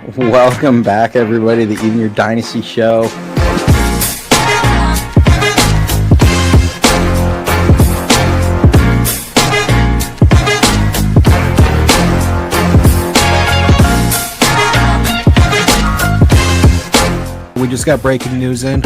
Welcome back, everybody, to the Even Your Dynasty show. We just got breaking news in.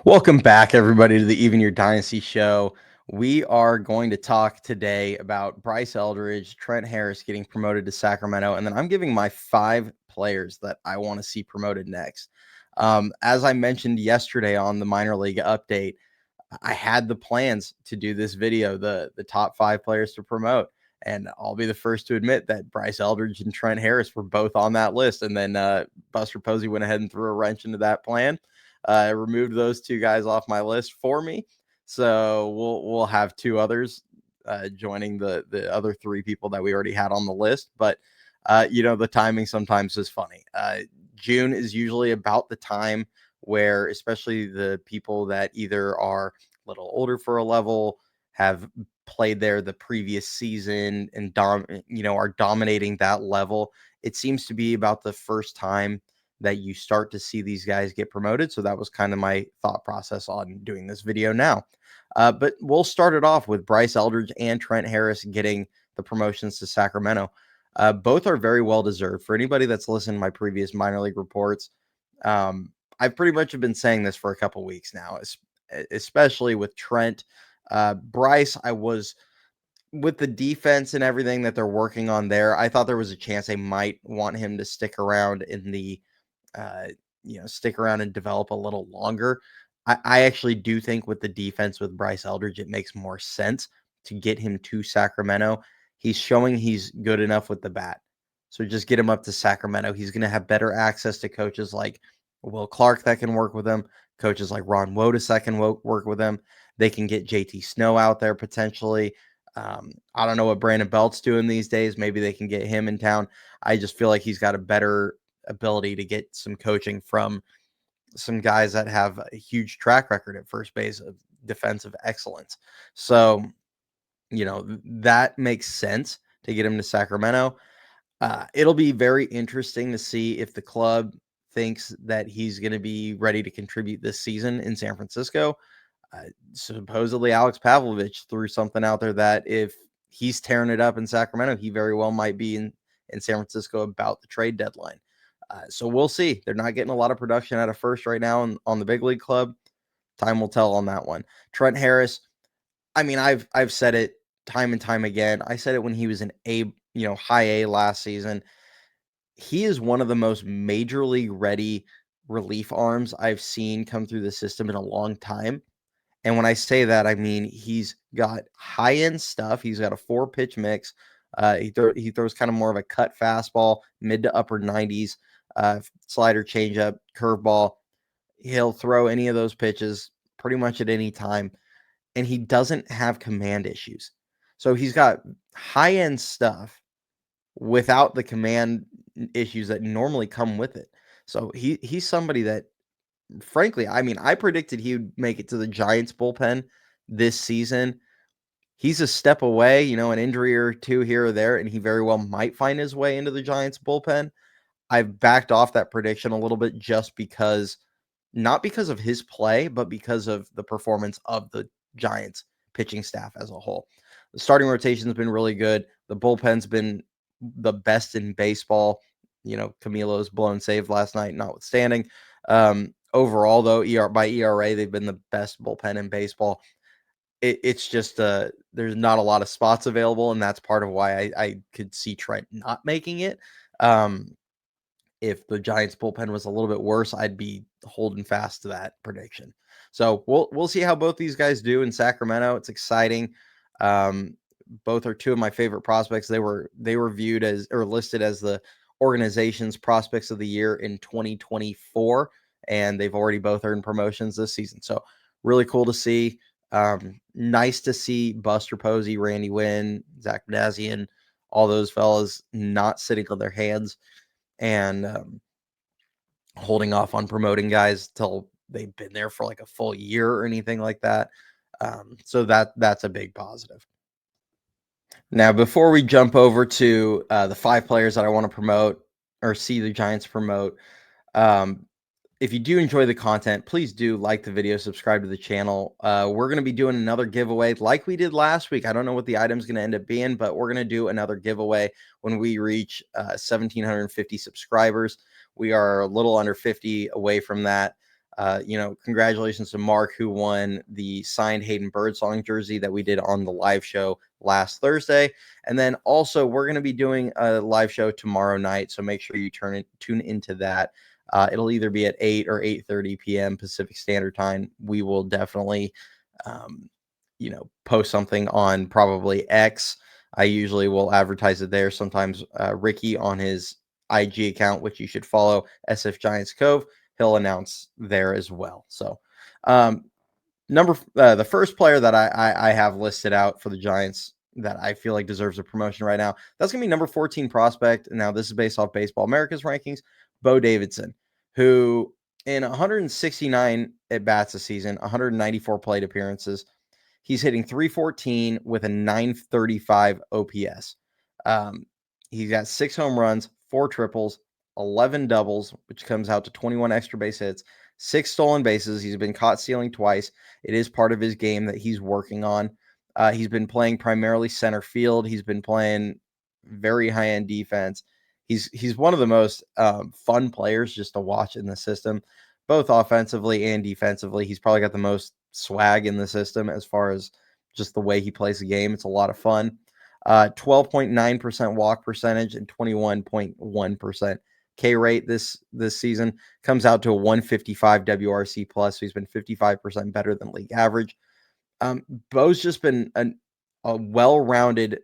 Welcome back, everybody, to the Even Your Dynasty show. We are going to talk today about Bryce Eldridge, Trent Harris getting promoted to Sacramento, and then I'm giving my 5 players that I want to see promoted next. As I mentioned yesterday on the minor league update, I had the plans to do this video, the top 5 players to promote. And I'll be the first to admit that Bryce Eldridge and Trent Harris were both on that list. And then Buster Posey went ahead and threw a wrench into that plan. Removed those 2 guys off my list for me. So we'll have 2 others joining the other 3 people that we already had on the list. But, the timing sometimes is funny. June is usually about the time where especially the people that either are a little older for a level, have played there the previous season and are dominating that level. It seems to be about the first time that you start to see these guys get promoted. So that was kind of my thought process on doing this video now. But we'll start it off with Bryce Eldridge and Trent Harris getting the promotions to Sacramento. Both are very well deserved. For anybody that's listened to my previous minor league reports, I pretty much have been saying this for a couple weeks now, especially with Trent. Bryce, I was with the defense and everything that they're working on there. I thought there was a chance they might want him to stick around in the, stick around and develop a little longer. I actually do think with the defense with Bryce Eldridge, it makes more sense to get him to Sacramento. He's showing he's good enough with the bat. So just get him up to Sacramento. He's going to have better access to coaches like Will Clark that can work with him. Coaches like Ron Wodas can work with him. They can get JT Snow out there potentially. I don't know what Brandon Belt's doing these days. Maybe they can get him in town. I just feel like he's got a better ability to get some coaching from some guys that have a huge track record at first base of defensive excellence. So, that makes sense to get him to Sacramento. It'll be very interesting to see if the club thinks that he's going to be ready to contribute this season in San Francisco. Supposedly Alex Pavlovich threw something out there that if he's tearing it up in Sacramento, he very well might be in San Francisco about the trade deadline. So we'll see. They're not getting a lot of production out of first right now on the big league club. Time will tell on that one. Trent Harris, I mean, I've said it time and time again. I said it when he was an high A last season. He is one of the most major league ready relief arms I've seen come through the system in a long time. And when I say that, I mean, he's got high-end stuff. He's got a 4-pitch mix. He throws kind of more of a cut fastball, mid to upper 90s, slider, changeup, curveball. He'll throw any of those pitches pretty much at any time. And he doesn't have command issues. So he's got high-end stuff without the command issues that normally come with it. So he's somebody that, frankly, I mean, I predicted he would make it to the Giants bullpen this season. He's a step away, an injury or 2 here or there, and he very well might find his way into the Giants bullpen. I've backed off that prediction a little bit just because, not because of his play, but because of the performance of the Giants pitching staff as a whole. The starting rotation has been really good. The bullpen's been the best in baseball. Camilo's blown save last night, notwithstanding. Overall, though, by ERA, they've been the best bullpen in baseball. It's just there's not a lot of spots available, and that's part of why I could see Trent not making it. If the Giants bullpen was a little bit worse, I'd be holding fast to that prediction. So we'll see how both these guys do in Sacramento. It's exciting. Both are 2 of my favorite prospects. They were viewed as or listed as the organization's prospects of the year in 2024, and they've already both earned promotions this season. So really cool to see. Nice to see Buster Posey, Randy Wynn, Zach Manassian, all those fellas not sitting on their hands and holding off on promoting guys till they've been there for like a full year or anything like that. So that's a big positive. Now, before we jump over to the 5 players that I want to promote or see the Giants promote, um, if you do enjoy the content, please do like the video, subscribe to the channel. We're going to be doing another giveaway like we did last week. I don't know what the item's going to end up being, but we're going to do another giveaway when we reach 1,750 subscribers. We are a little under 50 away from that. Congratulations to Mark, who won the signed Hayden Birdsong jersey that we did on the live show last Thursday. And then also, we're going to be doing a live show tomorrow night, so make sure you tune into that. It'll either be at 8 or 8:30 p.m. Pacific Standard Time. We will definitely, post something on probably X. I usually will advertise it there. Sometimes Ricky on his IG account, which you should follow, SF Giants Cove, he'll announce there as well. So, the first player that I have listed out for the Giants that I feel like deserves a promotion right now, that's going to be number 14 prospect. Now, this is based off Baseball America's rankings, Bo Davidson, who in 169 at-bats a season, 194 plate appearances, he's hitting 314 with a 935 OPS. He's got 6 home runs, 4 triples, 11 doubles, which comes out to 21 extra base hits, 6 stolen bases. He's been caught stealing twice. It is part of his game that he's working on. He's been playing primarily center field. He's been playing very high-end defense. He's one of the most fun players just to watch in the system, both offensively and defensively. He's probably got the most swag in the system as far as just the way he plays the game. It's a lot of fun. 12.9% walk percentage and 21.1% K rate this season, comes out to a 155 WRC plus. So he's been 55% better than league average. Bo's just been a well-rounded,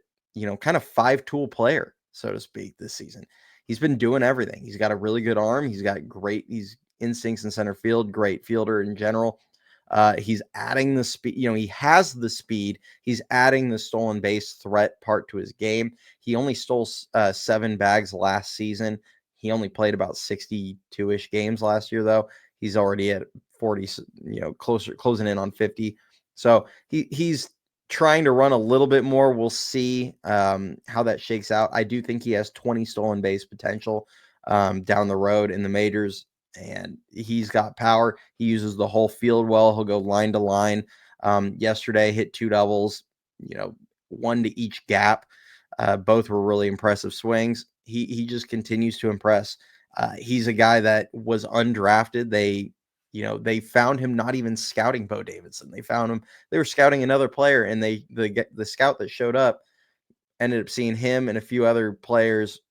kind of 5-tool player, so to speak, this season. He's been doing everything. He's got a really good arm. He's got he's instincts in center field, great fielder in general. He's adding the speed. He has the speed. He's adding the stolen base threat part to his game. He only stole 7 bags last season. He only played about 62-ish games last year, though. He's already at 40, closing in on 50. So he's trying to run a little bit more. We'll see how that shakes out. I do think he has 20 stolen base potential down the road in the majors, and he's got power. He uses the whole field well. He'll go line to line. Yesterday, hit 2 doubles, 1 to each gap. Both were really impressive swings. He just continues to impress. He's a guy that was undrafted. They found him not even scouting Bo Davidson. They found him. They were scouting another player, and the scout that showed up ended up seeing him and a few other players,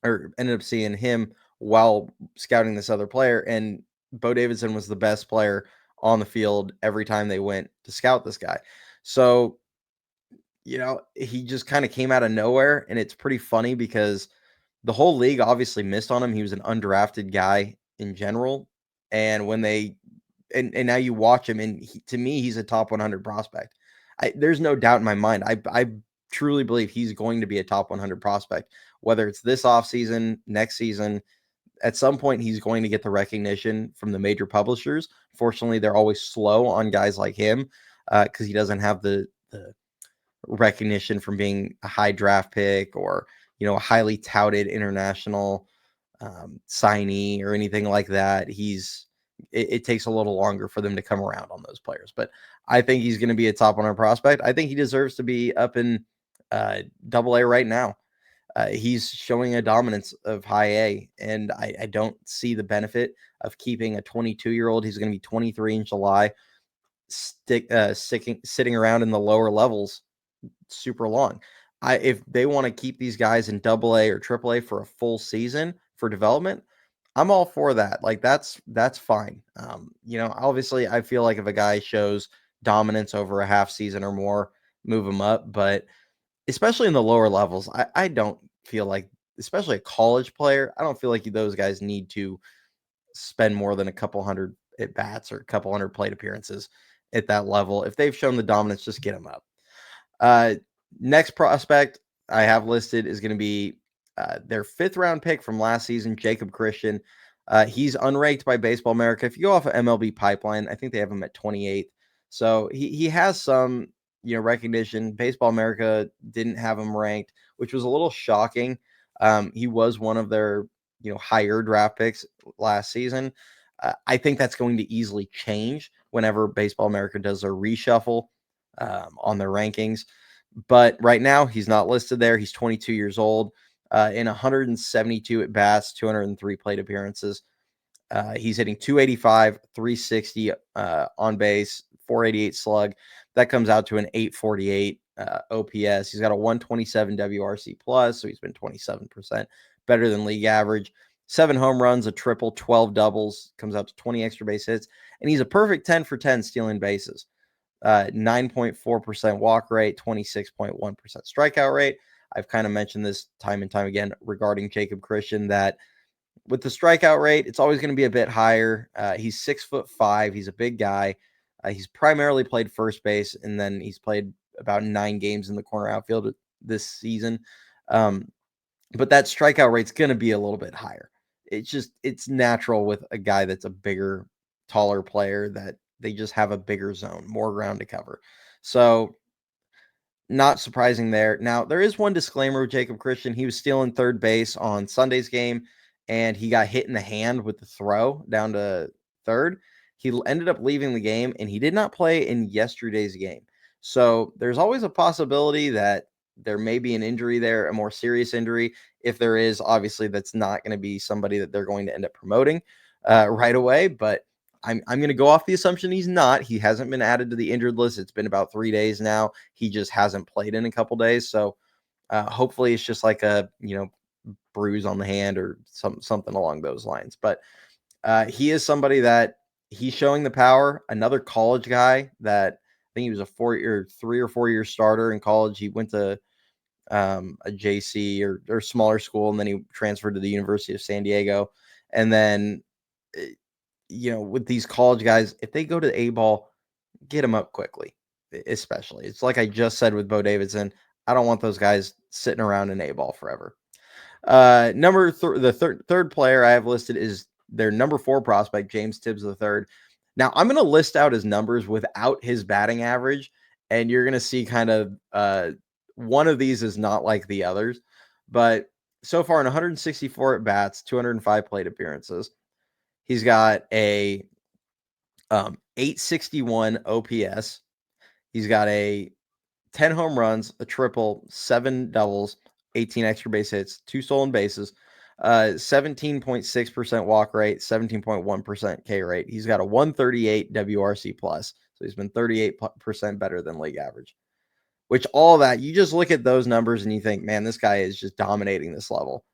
or ended up seeing him while scouting this other player. And Bo Davidson was the best player on the field every time they went to scout this guy. So, he just kind of came out of nowhere, and it's pretty funny because the whole league obviously missed on him. He was an undrafted guy in general. And when and now you watch him, and to me, he's a top 100 prospect. There's no doubt in my mind. I truly believe he's going to be a top 100 prospect, whether it's this offseason, next season. At some point, he's going to get the recognition from the major publishers. Fortunately, they're always slow on guys like him because he doesn't have the recognition from being a high draft pick or, a highly touted international signee or anything like that. It takes a little longer for them to come around on those players, but I think he's going to be a top 100 prospect. I think he deserves to be up in Double A right now. He's showing a dominance of high A, and I don't see the benefit of keeping a 22-year-old. He's going to be 23 in July, sitting around in the lower levels super long. If they want to keep these guys in Double A or Triple A for a full season for development, I'm all for that. Like that's fine. Obviously I feel like if a guy shows dominance over a half season or more, move him up. But especially in the lower levels, I don't feel like, especially a college player, I don't feel like those guys need to spend more than a couple hundred at bats or a couple hundred plate appearances at that level. If they've shown the dominance, just get them up. Next prospect I have listed is going to be their 5th round pick from last season, Jacob Christian. He's unranked by Baseball America. If you go off of MLB Pipeline, I think they have him at 28th. So he has some recognition. Baseball America didn't have him ranked, which was a little shocking. He was one of their higher draft picks last season. I think that's going to easily change whenever Baseball America does their reshuffle on their rankings. But right now, he's not listed there. He's 22 years old. In 172 at bats, 203 plate appearances. He's hitting 285, 360 on base, 488 slug. That comes out to an 848 OPS. He's got a 127 WRC plus, so he's been 27% better than league average. 7 home runs, a triple, 12 doubles, comes out to 20 extra base hits, and he's a perfect 10 for 10 stealing bases. 9.4% walk rate, 26.1% strikeout rate. I've kind of mentioned this time and time again regarding Jacob Christian that with the strikeout rate, it's always going to be a bit higher. He's 6'5". He's a big guy. He's primarily played first base, and then he's played about 9 games in the corner outfield this season. But that strikeout rate's going to be a little bit higher. It's natural with a guy that's a bigger, taller player that they just have a bigger zone, more ground to cover. So not surprising there. Now, there is one disclaimer with Jacob Christian. He was stealing third base on Sunday's game, and he got hit in the hand with the throw down to third. He ended up leaving the game, and he did not play in yesterday's game. So there's always a possibility that there may be an injury there, a more serious injury. If there is, obviously that's not going to be somebody that they're going to end up promoting right away. But I'm going to go off the assumption he's not. He hasn't been added to the injured list. It's been about 3 days now. He just hasn't played in a couple days. So hopefully it's just like a bruise on the hand or something along those lines. But he is somebody that he's showing the power. Another college guy that I think he was a 3 or 4 year starter in college. He went to a JC or smaller school, and then he transferred to the University of San Diego. And then, with these college guys, if they go to the A-ball, get them up quickly, especially. It's like I just said with Bo Davidson. I don't want those guys sitting around in A-ball forever. The third player I have listed is their number 4 prospect, James Tibes III. Now, I'm going to list out his numbers without his batting average, and you're going to see kind of one of these is not like the others. But so far in 164 at bats, 205 plate appearances, he's got a 861 OPS. He's got a 10 home runs, a triple, 7 doubles, 18 extra base hits, 2 stolen bases, 17.6% walk rate, 17.1% K rate. He's got a 138 WRC plus. So he's been 38% better than league average. Which all that, you just look at those numbers and you think, man, this guy is just dominating this level.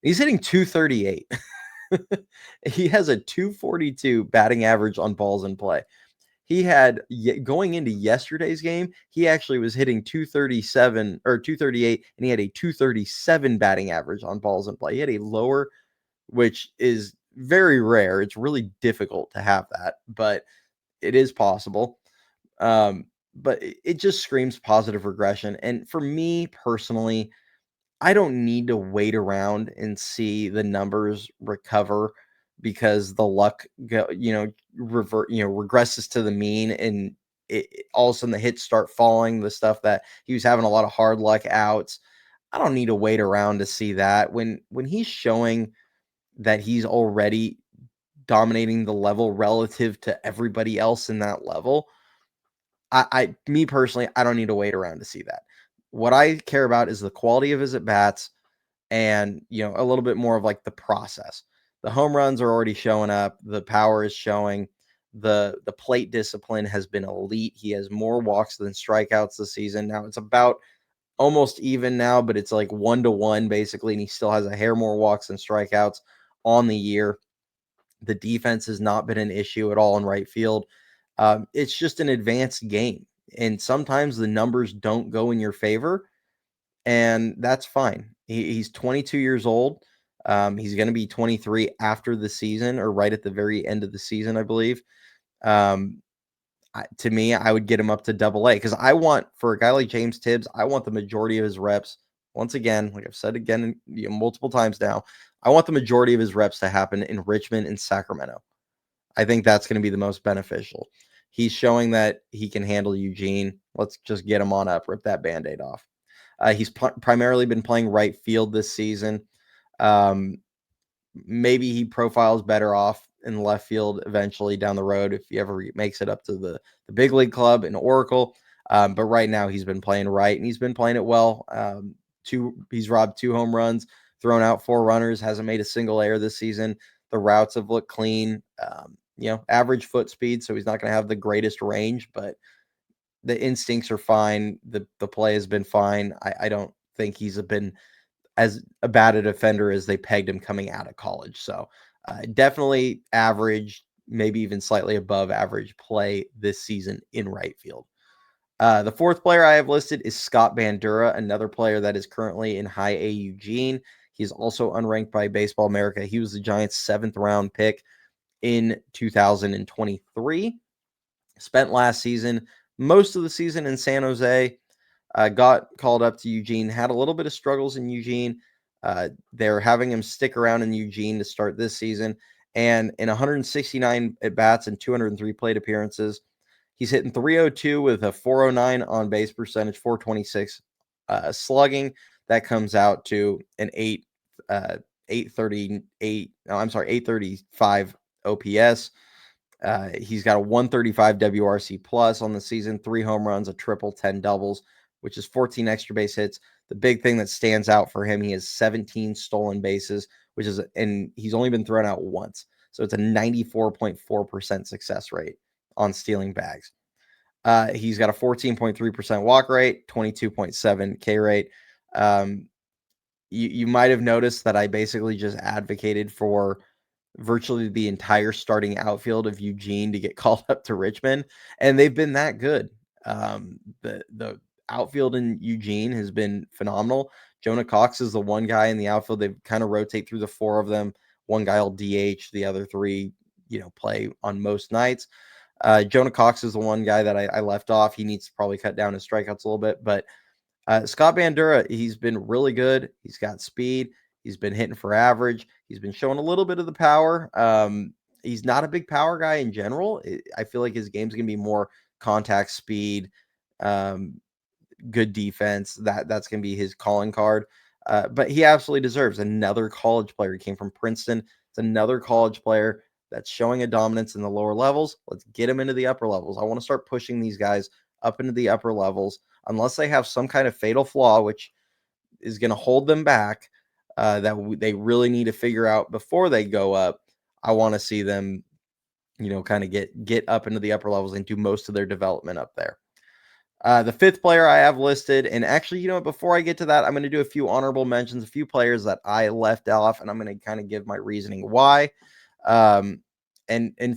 He's hitting 238. He has a 242 batting average on balls in play. He had, going into yesterday's game, he actually was hitting 237 or 238, and he had a 237 batting average on balls in play. He had a lower, which is very rare. It's really difficult to have that, but it is possible. But it just screams positive regression. And for me personally, I don't need to wait around and see the numbers recover because the luck regresses to the mean, and all of a sudden the hits start falling. The stuff that he was having a lot of hard luck outs. I don't need to wait around to see that when he's showing that he's already dominating the level relative to everybody else in that level. Me personally, I don't need to wait around to see that. What I care about is the quality of his at bats and, a little bit more of like the process. The home runs are already showing up. The power is showing. The plate discipline has been elite. He has more walks than strikeouts this season. Now it's about almost even now, but it's like 1-1 basically, and he still has a hair more walks than strikeouts on the year. The defense has not been an issue at all in right field. It's just an advanced game, and sometimes the numbers don't go in your favor, and that's fine. He's 22 years old. He's going to be 23 after the season, or right at the very end of the season, I believe. To me, I would get him up to Double-A because I want, for a guy like James Tibes, I want the majority of his reps. Once again, like I've said again multiple times now, I want the majority of his reps to happen in Richmond and Sacramento. I think that's going to be the most beneficial. He's showing that he can handle Eugene. Let's just get him on up, rip that Band-Aid off. He's primarily been playing right field this season. Maybe he profiles better off in left field eventually down the road if he ever makes it up to the big league club in Oracle. But right now he's been playing right, and he's been playing it well. He's robbed 2 home runs, thrown out 4 runners, hasn't made a single error this season. The routes have looked clean. Average foot speed, so he's not going to have the greatest range, but the instincts are fine. The play has been fine. I don't think he's been as a bad a defender as they pegged him coming out of college. So definitely average, maybe even slightly above average play this season in right field. The 4th player I have listed is Scott Bandura, another player that is currently in high A Eugene. He's also unranked by Baseball America. He was the Giants' 7th round pick in 2023. Spent last season, most of the season in San Jose. Got called up to Eugene, had a little bit of struggles in Eugene. They're having him stick around in Eugene to start this season. And in 169 at-bats and 203 plate appearances, he's hitting 302 with a 409 on base percentage, 426 slugging. That comes out to an 835 OPS. He's got a 135 WRC plus on the season, 3 home runs, a triple, 10 doubles, which is 14 extra base hits. The big thing that stands out for him, he has 17 stolen bases, and he's only been thrown out once. So it's a 94.4% success rate on stealing bags. He's got a 14.3% walk rate, 22.7 K rate. You might have noticed that I basically just advocated for virtually the entire starting outfield of Eugene to get called up to Richmond, and they've been that good. The outfield in Eugene has been phenomenal. Jonah Cox is the one guy in the outfield. They kind of rotate through the 4 of them. One guy will DH, the other 3, play on most nights. Jonah Cox is the one guy that I left off. He needs to probably cut down his strikeouts a little bit, but Scott Bandura, he's been really good. He's got speed. He's been hitting for average. He's been showing a little bit of the power. He's not a big power guy in general. I feel like his game's going to be more contact, speed, good defense. That's going to be his calling card. But he absolutely deserves another college player. He came from Princeton. It's another college player that's showing a dominance in the lower levels. Let's get him into the upper levels. I want to start pushing these guys up into the upper levels, unless they have some kind of fatal flaw, which is going to hold them back, that they really need to figure out before they go up. I want to see them, kind of get up into the upper levels and do most of their development up there. The 5th player I have listed, and actually, before I get to that, I'm going to do a few honorable mentions, a few players that I left off, and I'm going to kind of give my reasoning why. And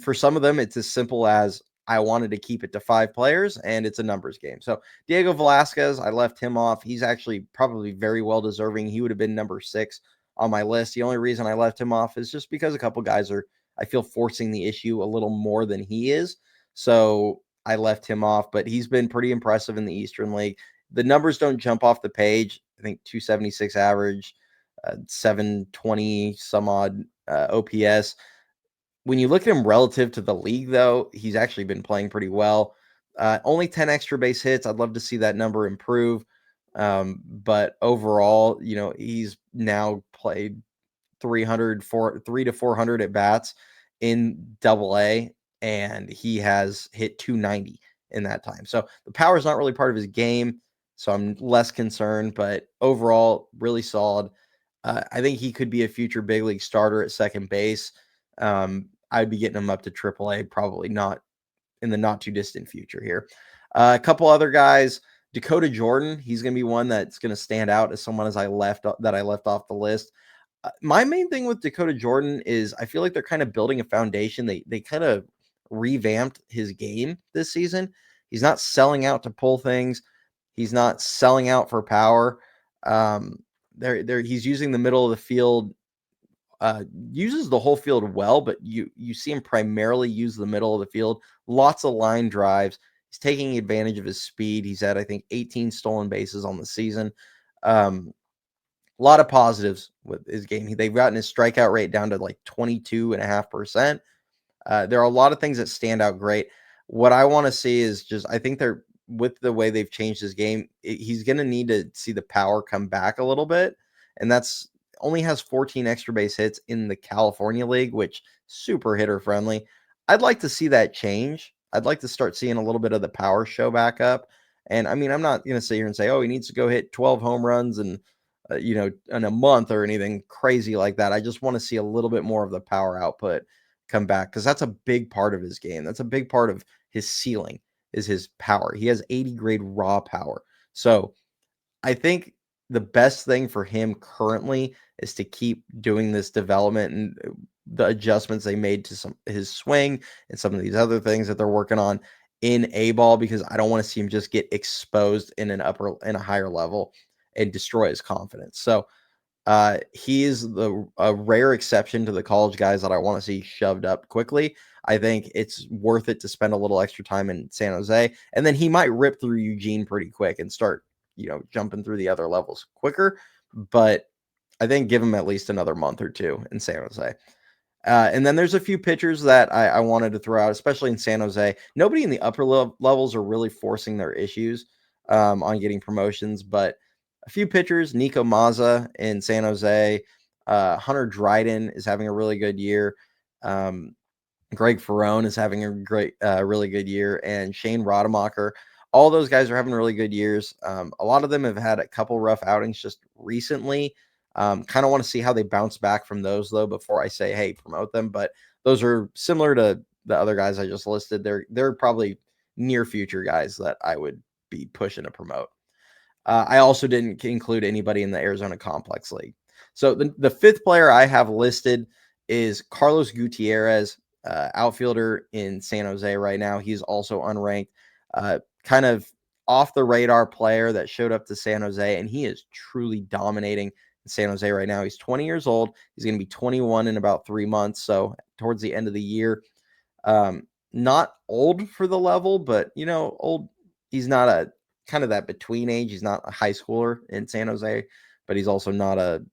for some of them, it's as simple as I wanted to keep it to 5 players, and it's a numbers game. So Diego Velasquez, I left him off. He's actually probably very well deserving. He would have been number 6 on my list. The only reason I left him off is just because a couple guys are, I feel, forcing the issue a little more than he is. So I left him off, but he's been pretty impressive in the Eastern League. The numbers don't jump off the page. I think 276 average, 720 some odd OPS. When you look at him relative to the league, though, he's actually been playing pretty well. Only 10 extra base hits. I'd love to see that number improve. But overall, he's now played 3 to 400 at bats in Double-A, and he has hit 290 in that time. So the power is not really part of his game, so I'm less concerned. But overall, really solid. I think he could be a future big league starter at second base. I'd be getting him up to Triple-A, probably not in the not too distant future here. A couple other guys, Dakota Jordan, he's going to be one that's going to stand out as someone I left off the list. My main thing with Dakota Jordan is I feel like they're kind of building a foundation. They kind of revamped his game this season. He's not selling out to pull things. He's not selling out for power. He's using the middle of the field, uses the whole field well, but you see him primarily use the middle of the field. Lots of line drives. He's taking advantage of his speed. He's had, I think, 18 stolen bases on the season. A lot of positives with his game. They've gotten his strikeout rate down to like 22.5%. There are a lot of things that stand out great. What I want to see is just, I think they're, with the way they've changed his game, he's going to need to see the power come back a little bit. And that's only has 14 extra base hits in the California League, which super hitter friendly. I'd like to see that change. I'd like to start seeing a little bit of the power show back up. And I mean, I'm not going to sit here and say, oh, he needs to go hit 12 home runs and, in a month or anything crazy like that. I just want to see a little bit more of the power output come back, because that's a big part of his game. That's a big part of his ceiling, is his power. He has 80 grade raw power. So I think the best thing for him currently is to keep doing this development and the adjustments they made to his swing and some of these other things that they're working on in A ball, because I don't want to see him just get exposed in a higher level and destroy his confidence. So he is a rare exception to the college guys that I want to see shoved up quickly. I think it's worth it to spend a little extra time in San Jose, and then he might rip through Eugene pretty quick and start, jumping through the other levels quicker. But I think give him at least another month or two in San Jose. And then there's a few pitchers that I wanted to throw out, especially in San Jose. Nobody in the upper levels are really forcing their issues on getting promotions, but a few pitchers, Nico Mazza in San Jose, Hunter Dryden is having a really good year. Greg Ferrone is having a really good year, and Shane Rodemacher. All those guys are having really good years. A lot of them have had a couple rough outings just recently. Kind of want to see how they bounce back from those, though, before I say, hey, promote them. But those are similar to the other guys I just listed. They're probably near future guys that I would be pushing to promote. I also didn't include anybody in the Arizona Complex League. So the fifth player I have listed is Carlos Gutierrez, outfielder in San Jose right now. He's also unranked, kind of off the radar player that showed up to San Jose, and he is truly dominating in San Jose right now. He's 20 years old. He's going to be 21 in about 3 months, so towards the end of the year. Not old for the level, but old. He's not a kind of that between age. He's not a high schooler in San Jose, but he's also not a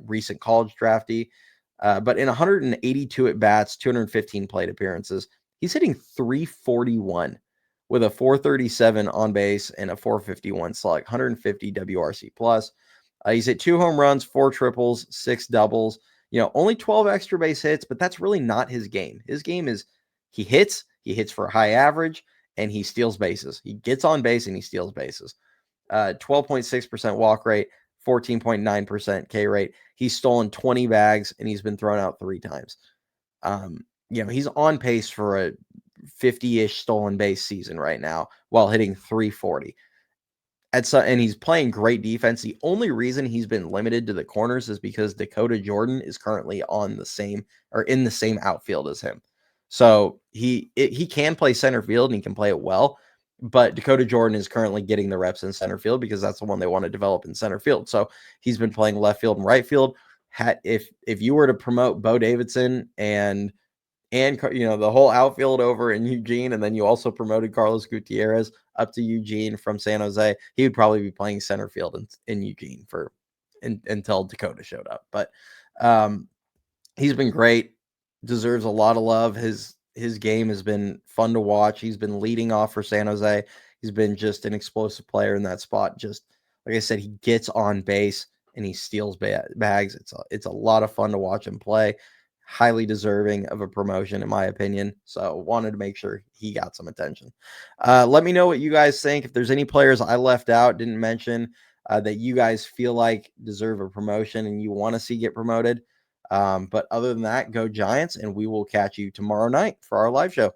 recent college draftee. But in 182 at bats, 215 plate appearances, he's hitting 341 with a 437 on base and a 451 slug, 150 WRC plus. He's hit 2 home runs, 4 triples, 6 doubles. Only 12 extra base hits, but that's really not his game. His game is he hits for a high average, and he steals bases. He gets on base and he steals bases. 12.6% walk rate, 14.9% K rate. He's stolen 20 bags and he's been thrown out 3 times. He's on pace for a 50-ish stolen base season right now while hitting 340. And he's playing great defense. The only reason he's been limited to the corners is because Dakota Jordan is currently in the same outfield as him. So he can play center field and he can play it well, but Dakota Jordan is currently getting the reps in center field because that's the one they want to develop in center field. So he's been playing left field and right field. If you were to promote Bo Davidson and the whole outfield over in Eugene, and then you also promoted Carlos Gutierrez up to Eugene from San Jose, he would probably be playing center field in Eugene until Dakota showed up. But he's been great, deserves a lot of love. His game has been fun to watch. He's been leading off for San Jose. He's been just an explosive player in that spot. Just like I said, he gets on base and he steals bags. It's a lot of fun to watch him play. Highly deserving of a promotion, in my opinion. So wanted to make sure he got some attention. Let me know what you guys think. If there's any players I left out, didn't mention, that you guys feel like deserve a promotion and you want to see get promoted. But other than that, go Giants, and we will catch you tomorrow night for our live show.